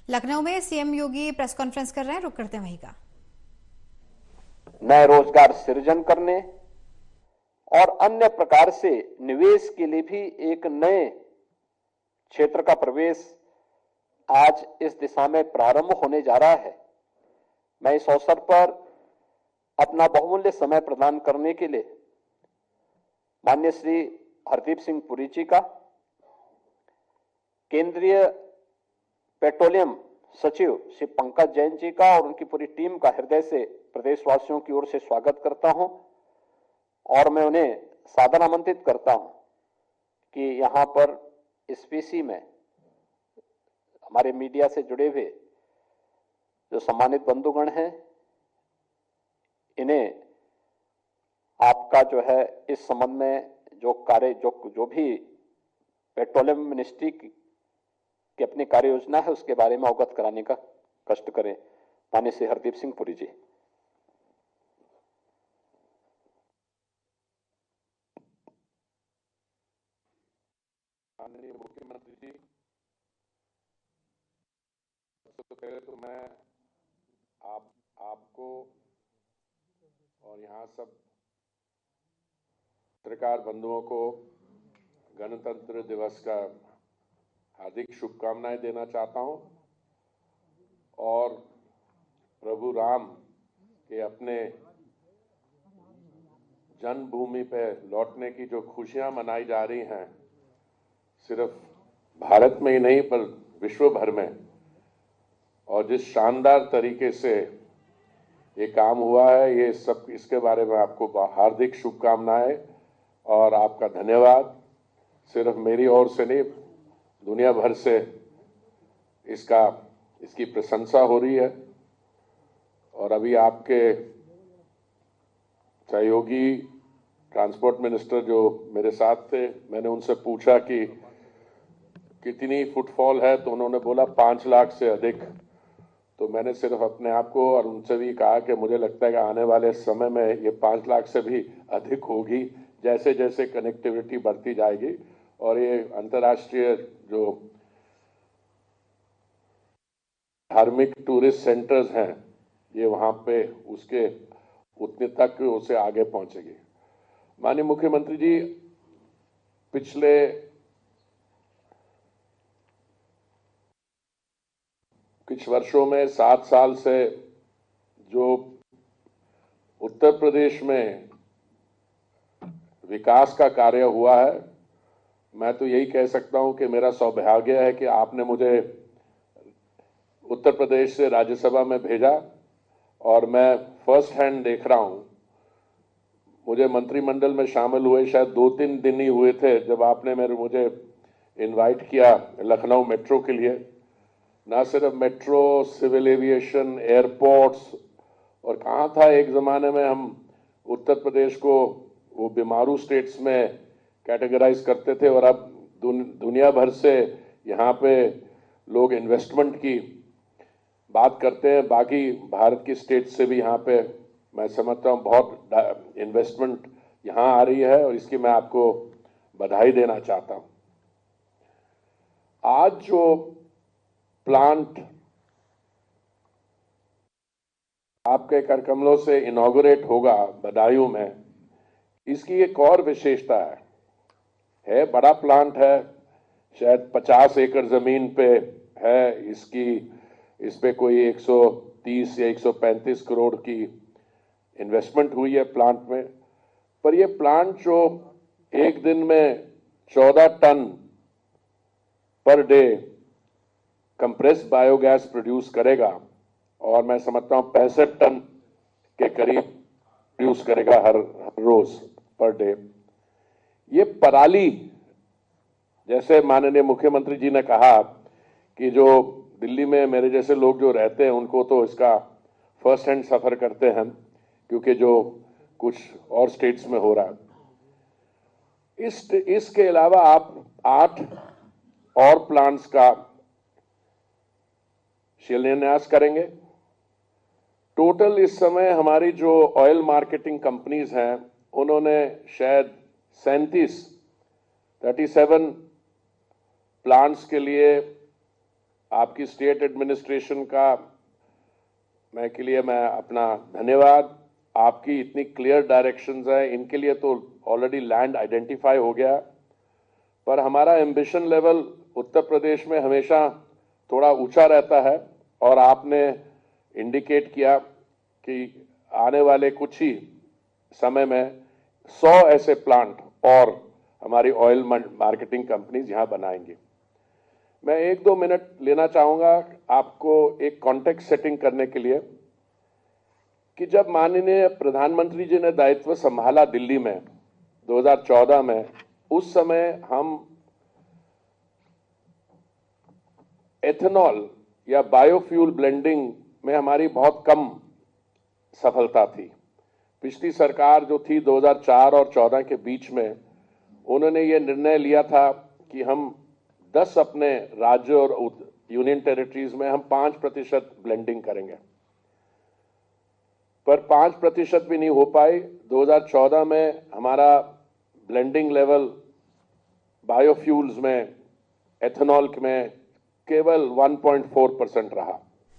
लखनऊ में सीएम योगी press conference कर रहे हैं, रुक करते हैं वहीं का। नए रोजगार सृजन करने और अन्य प्रकार से निवेश के लिए भी एक नए क्षेत्र का प्रवेश आज इस दिशा में प्रारंभ होने जा रहा है। मैं इस अवसर पर अपना बहुमूल्य समय प्रदान करने के लिए माननीय श्री हरदीप सिंह पुरी जी का, केंद्रीय पेट्रोलियम सचिव श्री पंकज जैन जी का और उनकी पूरी टीम का हृदय से प्रदेशवासियों की ओर से स्वागत करता हूं और मैं उन्हें सादर आमंत्रित करता हूं कि यहां पर इस पीसी में हमारे मीडिया से जुड़े हुए जो सम्मानित बंधुगण हैं, इन्हें आपका जो है इस संबंध में जो कार्य जो भी पेट्रोलियम मिनिस्ट्री की अपनी कार्य योजना है उसके बारे में अवगत कराने का कष्ट करें। माननीय श्री हरदीप सिंह पुरी जी। माननीय मुख्यमंत्री जी, सबसे पहले तो मैं आपको और यहाँ सब पत्रकार बंधुओं को गणतंत्र दिवस का हार्दिक शुभकामनाएं देना चाहता हूं और प्रभु राम के अपने जन्मभूमि पे लौटने की जो खुशियां मनाई जा रही हैं, सिर्फ भारत में ही नहीं पर विश्व भर में, और जिस शानदार तरीके से ये काम हुआ है, ये सब इसके बारे में आपको हार्दिक शुभकामनाएं और आपका धन्यवाद। सिर्फ मेरी ओर से नहीं, दुनिया भर से इसकी प्रशंसा हो रही है। और अभी आपके सहयोगी ट्रांसपोर्ट मिनिस्टर जो मेरे साथ थे, मैंने उनसे पूछा कि कितनी फुटफॉल है, तो उन्होंने बोला 5 लाख से अधिक। तो मैंने सिर्फ अपने आप को और उनसे भी कहा कि मुझे लगता है कि आने वाले समय में ये 5 लाख से भी अधिक होगी, जैसे जैसे कनेक्टिविटी बढ़ती जाएगी और ये अंतर्राष्ट्रीय जो धार्मिक टूरिस्ट सेंटर्स हैं, ये वहां पे उसके उतने तक उसे आगे पहुंचेगी। माननीय मुख्यमंत्री जी, पिछले कुछ वर्षों में 7 साल से जो उत्तर प्रदेश में विकास का कार्य हुआ है, मैं तो यही कह सकता हूं कि मेरा सौभाग्य है कि आपने मुझे उत्तर प्रदेश से राज्यसभा में भेजा और मैं फर्स्ट हैंड देख रहा हूं। मुझे मंत्रिमंडल में शामिल हुए शायद 2-3 दिन ही हुए थे जब आपने मुझे इनवाइट किया लखनऊ मेट्रो के लिए। ना सिर्फ मेट्रो, सिविल एविएशन, एयरपोर्ट्स, और कहाँ था एक ज़माने में हम उत्तर प्रदेश को वो बीमारू स्टेट्स में कैटेगराइज करते थे, और अब दुनिया भर से यहाँ पे लोग इन्वेस्टमेंट की बात करते हैं। बाकी भारत की स्टेट से भी यहाँ पे मैं समझता हूँ बहुत इन्वेस्टमेंट यहाँ आ रही है और इसकी मैं आपको बधाई देना चाहता हूँ। आज जो प्लांट आपके करकमलों से इनॉग्रेट होगा बदायूं में, इसकी एक और विशेषता है बड़ा प्लांट है, शायद 50 एकड़ जमीन पे है। इस पे कोई 130 या 135 करोड़ की इन्वेस्टमेंट हुई है प्लांट में। पर ये प्लांट जो एक दिन में 14 ton per day compressed biogas produce करेगा, और मैं समझता हूं 65 टन के करीब प्रोड्यूस करेगा हर रोज पर डे। ये पराली, जैसे माननीय मुख्यमंत्री जी ने कहा कि जो दिल्ली में मेरे जैसे लोग जो रहते हैं उनको तो इसका फर्स्ट हैंड सफर करते हैं, क्योंकि जो कुछ और स्टेट्स में हो रहा है। इसके अलावा आप 8 और प्लांट्स का शिलान्यास करेंगे। टोटल इस समय हमारी जो ऑयल मार्केटिंग कंपनीज हैं, उन्होंने शायद 37 प्लांट्स के लिए आपकी स्टेट एडमिनिस्ट्रेशन का के लिए मैं अपना धन्यवाद। आपकी इतनी क्लियर डायरेक्शंस हैं, इनके लिए तो ऑलरेडी लैंड आइडेंटिफाई हो गया, पर हमारा एम्बिशन लेवल उत्तर प्रदेश में हमेशा थोड़ा ऊंचा रहता है और आपने इंडिकेट किया कि आने वाले कुछ ही समय में 100 ऐसे प्लांट और हमारी ऑयल मार्केटिंग कंपनीज यहां बनाएंगी। मैं 1-2 मिनट लेना चाहूंगा आपको एक कॉन्टेक्स्ट सेटिंग करने के लिए कि जब माननीय प्रधानमंत्री जी ने दायित्व संभाला दिल्ली में 2014 में, उस समय हम एथेनॉल या बायोफ्यूल ब्लेंडिंग में हमारी बहुत कम सफलता थी। पिछली सरकार जो थी 2004 और 14 के बीच में, उन्होंने ये निर्णय लिया था कि हम 10 अपने राज्यों और यूनियन टेरिटरीज में हम 5% ब्लेंडिंग करेंगे, पर 5% भी नहीं हो पाई। 2014 में हमारा ब्लेंडिंग लेवल बायोफ्यूल्स में, एथेनॉल में केवल 1.4% रहा।